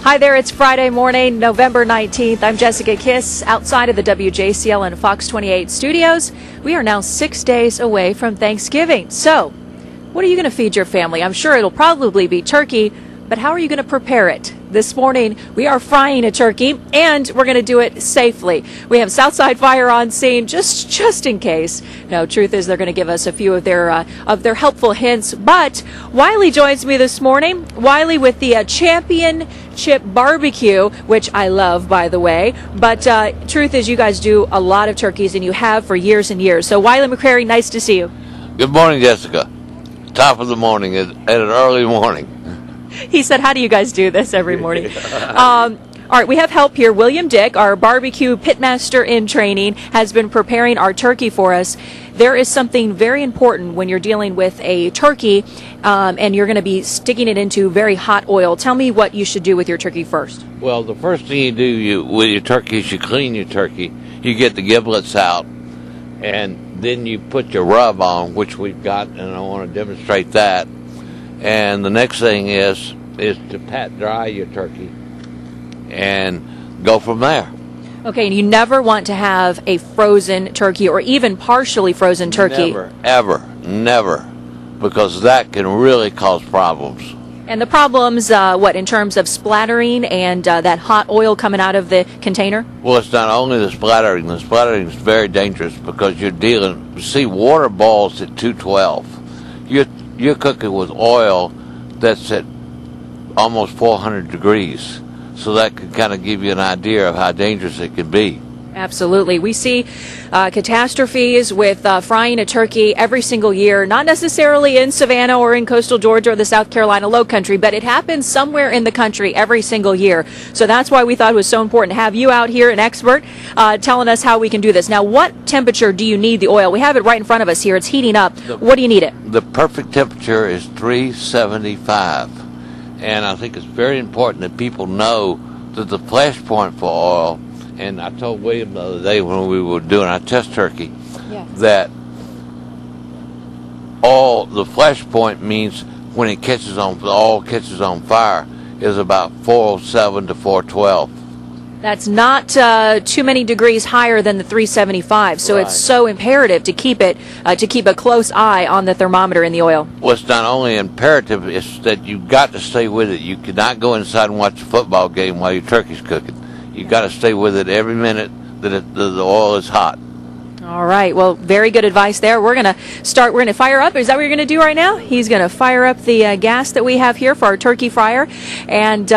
Hi there, it's Friday morning, November 19th. I'm Jessica Kiss, outside of the WJCL and Fox 28 studios. We are now 6 days away from Thanksgiving. So, what are you going to feed your family? I'm sure it'll probably be turkey, but how are you going to prepare it? This morning, we are frying a turkey, and we're going to do it safely. We have Southside Fire on scene, just in case. No, truth is they're going to give us a few of their helpful hints. But Wiley joins me this morning. Wiley with the Championship Barbecue, which I love, by the way. But truth is, you guys do a lot of turkeys, and you have for years and years. So Wiley McCrary, nice to see you. Good morning, Jessica. Top of the morning, at an early morning. He said, how do you guys do this every morning? All right, we have help here. William Dick, our barbecue pitmaster in training, has been preparing our turkey for us. There is something very important when you're dealing with a turkey and you're going to be sticking it into very hot oil. Tell me what you should do with your turkey first. Well, the first thing you do with your turkey is you clean your turkey. You get the giblets out, and then you put your rub on, which we've got, and I want to demonstrate that. And the next thing is to pat dry your turkey and go from there. Okay, and you never want to have a frozen turkey or even partially frozen turkey. Never, ever, never, because that can really cause problems. And the problems, what, in terms of splattering and that hot oil coming out of the container? Well, it's not only the splattering. The splattering is very dangerous because you see, water boils at 212. You're cooking with oil that's at almost 400 degrees. So that can kind of give you an idea of how dangerous it can be. Absolutely. We see catastrophes with frying a turkey every single year, not necessarily in Savannah or in coastal Georgia or the South Carolina low country, but it happens somewhere in the country every single year. So that's why we thought it was so important to have you out here, an expert, telling us how we can do this. Now, what temperature do you need the oil? We have it right in front of us here. It's heating up. What do you need it? The perfect temperature is 375. And I think it's very important that people know that the flash point for oil, and I told William the other day when we were doing our test turkey, that the flash point means when it catches on, the oil catches on fire, is about 407 to 412. That's not too many degrees higher than the 375, so It's so imperative to keep it to keep a close eye on the thermometer in the oil. Well, it's not only imperative; it's that you've got to stay with it. You cannot go inside and watch a football game while your turkey's cooking. You've got to stay with it every minute that the oil is hot. All right. Well, very good advice there. We're going to fire up. Is that what you're going to do right now? He's going to fire up the gas that we have here for our turkey fryer, and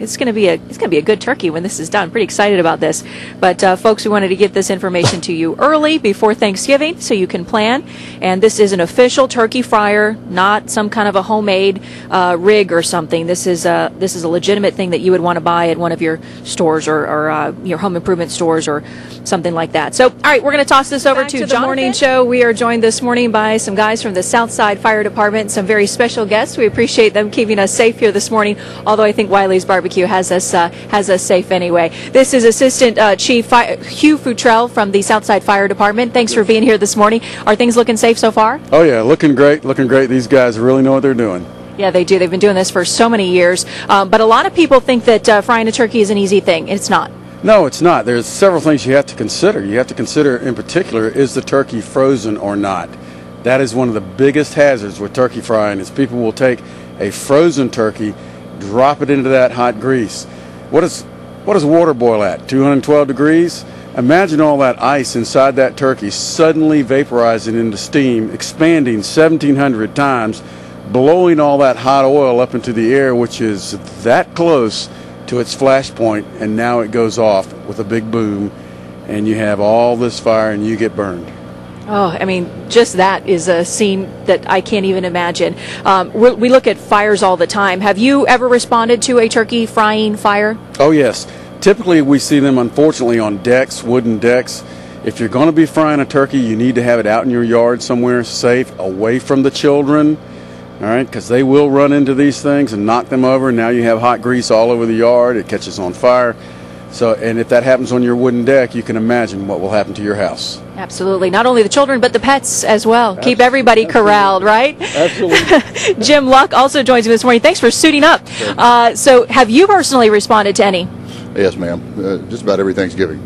it's going to be a good turkey when this is done. Pretty excited about this. But folks, we wanted to get this information to you early before Thanksgiving so you can plan. And this is an official turkey fryer, not some kind of a homemade rig or something. This is a legitimate thing that you would want to buy at one of your stores or your home improvement stores or something like that. So, all right, we're going to toss this over to the morning show. We are joined this morning by some guys from the Southside Fire Department, some very special guests. We appreciate them keeping us safe here this morning, although I think Wiley's Barbecue has us safe anyway. This is Assistant Chief Hugh Futrell from the Southside Fire Department. Thanks for being here this morning. Are things looking safe so far? Oh yeah, looking great. These guys really know what they're doing. Yeah, they do. They've been doing this for so many years. But a lot of people think that frying a turkey is an easy thing. It's not. No, it's not. There's several things you have to consider. You have to consider, in particular, is the turkey frozen or not? That is one of the biggest hazards with turkey frying, is people will take a frozen turkey, drop it into that hot grease. What does water boil at? 212 degrees? Imagine all that ice inside that turkey suddenly vaporizing into steam, expanding 1,700 times, blowing all that hot oil up into the air, which is that close to its flash point, and now it goes off with a big boom, and you have all this fire and you get burned. Oh, I mean, just that is a scene that I can't even imagine. We look at fires all the time. Have you ever responded to a turkey frying fire? Oh, yes. Typically, we see them, unfortunately, on decks, wooden decks. If you're going to be frying a turkey, you need to have it out in your yard somewhere safe, away from the children, all right, because they will run into these things and knock them over. Now you have hot grease all over the yard. It catches on fire. So, and if that happens on your wooden deck, you can imagine what will happen to your house. Absolutely. Not only the children, but the pets as well. Keep everybody corralled, right? Absolutely. Jim Luck also joins me this morning. Thanks for suiting up. So have you personally responded to any? Yes, ma'am. Just about every Thanksgiving.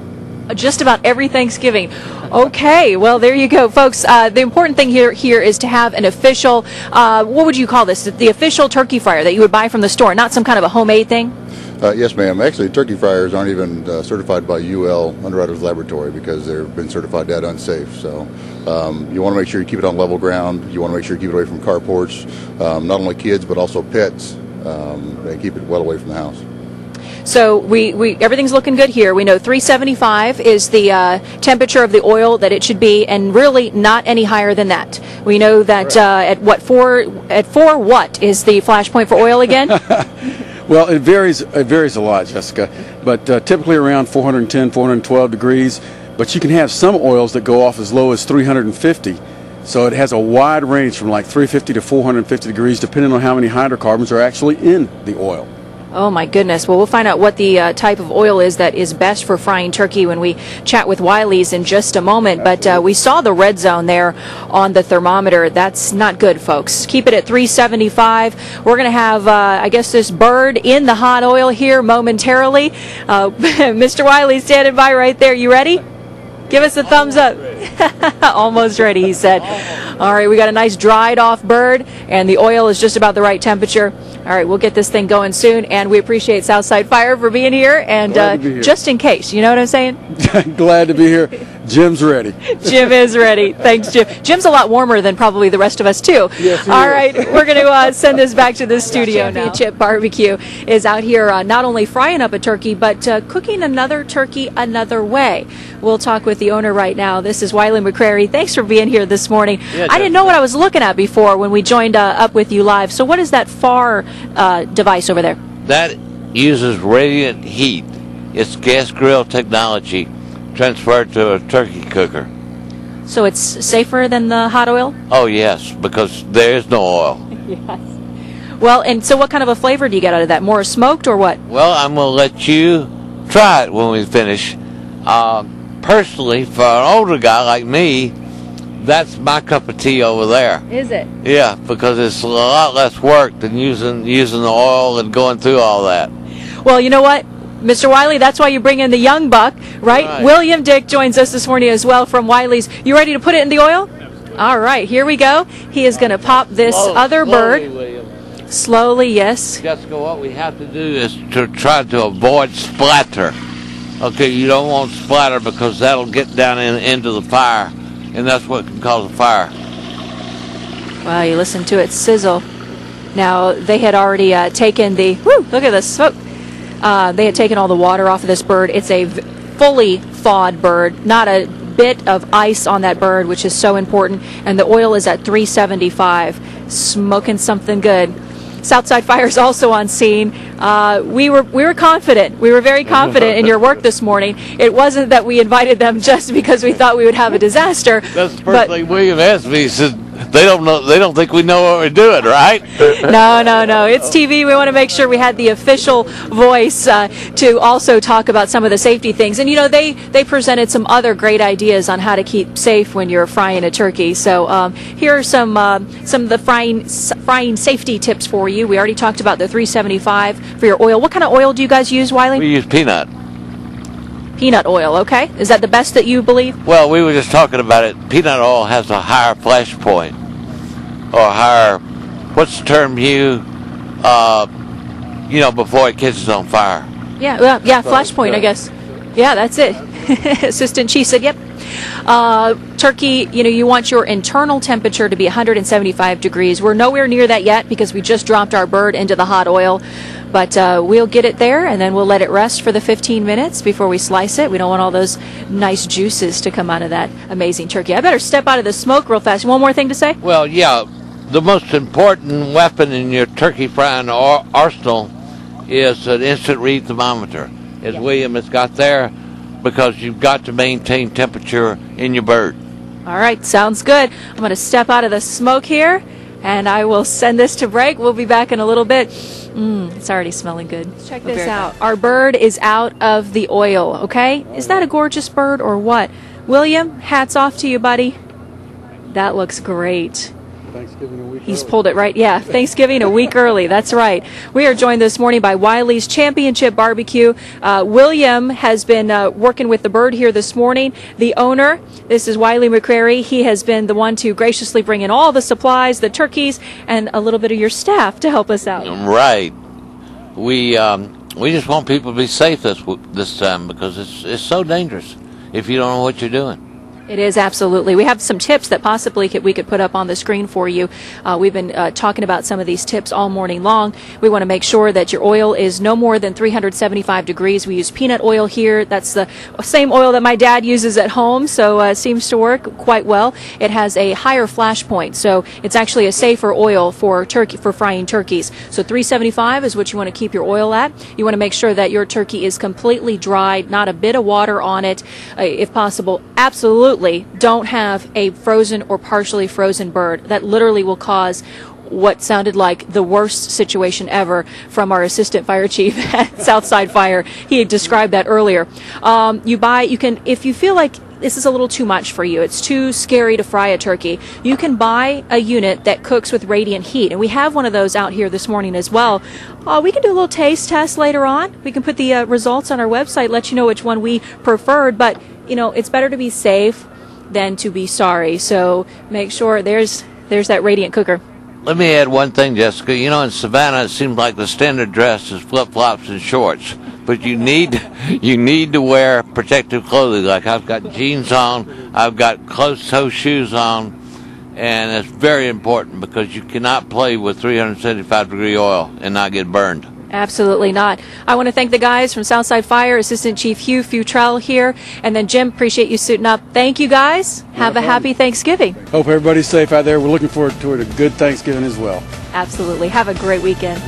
Just about every Thanksgiving. Okay, well, there you go, folks. The important thing here is to have an official, what would you call this? The official turkey fryer that you would buy from the store, not some kind of a homemade thing? Yes, ma'am. Actually, turkey fryers aren't even certified by UL Underwriters Laboratory because they've been certified that unsafe. So you want to make sure you keep it on level ground. You want to make sure you keep it away from carports, not only kids but also pets, and keep it well away from the house. So we everything's looking good here. We know 375 is the temperature of the oil that it should be, and really not any higher than that. We know that at 4 what is the flash point for oil again? Well, it varies a lot, Jessica, but typically around 410, 412 degrees. But you can have some oils that go off as low as 350. So it has a wide range from like 350 to 450 degrees, depending on how many hydrocarbons are actually in the oil. Oh my goodness. Well, we'll find out what the type of oil is that is best for frying turkey when we chat with Wiley's in just a moment. But we saw the red zone there on the thermometer. That's not good, folks. Keep it at 375. We're going to have, I guess, this bird in the hot oil here momentarily. Mr. Wiley standing by right there. You ready? Give us a thumbs up. Almost ready, he said. All right, we got a nice dried off bird, and the oil is just about the right temperature. All right, we'll get this thing going soon, and we appreciate Southside Fire for being here, and just in case, you know what I'm saying? Glad to be here. Jim's ready. Jim is ready. Thanks, Jim. Jim's a lot warmer than probably the rest of us, too. Yes, all right, we're going to send this back to the studio now. Championship Barbecue is out here not only frying up a turkey, but cooking another turkey another way. We'll talk with the owner right now. This is Wiley McCrary. Thanks for being here this morning. Yeah, I didn't know what I was looking at before when we joined up with you live. So what is that FAR device over there? That uses radiant heat. It's gas grill technology transferred to a turkey cooker. So it's safer than the hot oil? Oh, yes, because there is no oil. Yes. Well, and so what kind of a flavor do you get out of that? More smoked or what? Well, I'm going to let you try it when we finish. Personally, for an older guy like me, that's my cup of tea over there. Is it? Yeah, because it's a lot less work than using the oil and going through all that. Well, you know what, Mr. Wiley, that's why you bring in the young buck, right? William Dick joins us this morning as well from Wiley's. You ready to put it in the oil? All right, here we go. He is going to pop this other bird. William. Slowly, yes. Jessica, what we have to do is to try to avoid splatter. Okay, you don't want splatter because that'll get down into the fire, and that's what can cause a fire. Wow, you listen to it sizzle. Now, they had already taken the, look at the smoke. They had taken all the water off of this bird. It's a fully thawed bird, not a bit of ice on that bird, which is so important. And the oil is at 375, smoking something good. Southside Fire is also on scene. We were confident. We were very confident in your work this morning. It wasn't that we invited them just because we thought we would have a disaster. That's the first thing William asked me. He said, they don't know. They don't think we know what we're doing, right? No. It's TV. We want to make sure we had the official voice to also talk about some of the safety things. And, you know, they presented some other great ideas on how to keep safe when you're frying a turkey. So here are some of the frying safety tips for you. We already talked about the 375 for your oil. What kind of oil do you guys use, Wiley? We use peanut. Peanut oil, okay. Is that the best that you believe? Well, we were just talking about it. Peanut oil has a higher flash point, or higher, what's the term before it catches on fire? Yeah, flash point, I guess. Yeah, that's it. Assistant Chief said, yep. Turkey, you want your internal temperature to be 175 degrees. We're nowhere near that yet because we just dropped our bird into the hot oil. But we'll get it there, and then we'll let it rest for the 15 minutes before we slice it. We don't want all those nice juices to come out of that amazing turkey. I better step out of the smoke real fast. One more thing to say? Well, yeah. The most important weapon in your turkey frying arsenal is an instant read thermometer, as William has got there, because you've got to maintain temperature in your bird. All right, sounds good. I'm going to step out of the smoke here, And I will send this to break. We'll be back in a little bit. It's already smelling good. Check this out. Our bird is out of the oil, okay? Is that a gorgeous bird or what? William, hats off to you, buddy. That looks great. Thanksgiving a week He's early. pulled it right. Yeah, Thanksgiving a week early. That's right. We are joined this morning by Wiley's Championship Barbecue. William has been working with the bird here this morning. The owner, this is Wiley McCrary. He has been the one to graciously bring in all the supplies, the turkeys, and a little bit of your staff to help us out. Right. We just want people to be safe this time because it's so dangerous if you don't know what you're doing. It is, absolutely. We have some tips that possibly we could put up on the screen for you. We've been talking about some of these tips all morning long. We want to make sure that your oil is no more than 375 degrees. We use peanut oil here. That's the same oil that my dad uses at home, so it seems to work quite well. It has a higher flash point, so it's actually a safer oil for frying turkeys. So 375 is what you want to keep your oil at. You want to make sure that your turkey is completely dried, not a bit of water on it, if possible. Absolutely don't have a frozen or partially frozen bird. That literally will cause what sounded like the worst situation ever from our assistant fire chief at Southside Fire. He had described that earlier. If you feel like this is a little too much for you, it's too scary to fry a turkey, you can buy a unit that cooks with radiant heat, and we have one of those out here this morning as well. We can do a little taste test later on. We can put the results on our website, let you know which one we preferred, but you know, it's better to be safe than to be sorry. So make sure there's that radiant cooker. Let me add one thing, Jessica. You know, in Savannah, it seems like the standard dress is flip-flops and shorts. But you need to wear protective clothing. Like I've got jeans on, I've got closed-toe shoes on, and it's very important because you cannot play with 375-degree oil and not get burned. Absolutely not. I want to thank the guys from Southside Fire, Assistant Chief Hugh Futrell here, and then Jim, appreciate you suiting up. Thank you guys. Have a happy Thanksgiving. Hope everybody's safe out there. We're looking forward to a good Thanksgiving as well. Absolutely. Have a great weekend.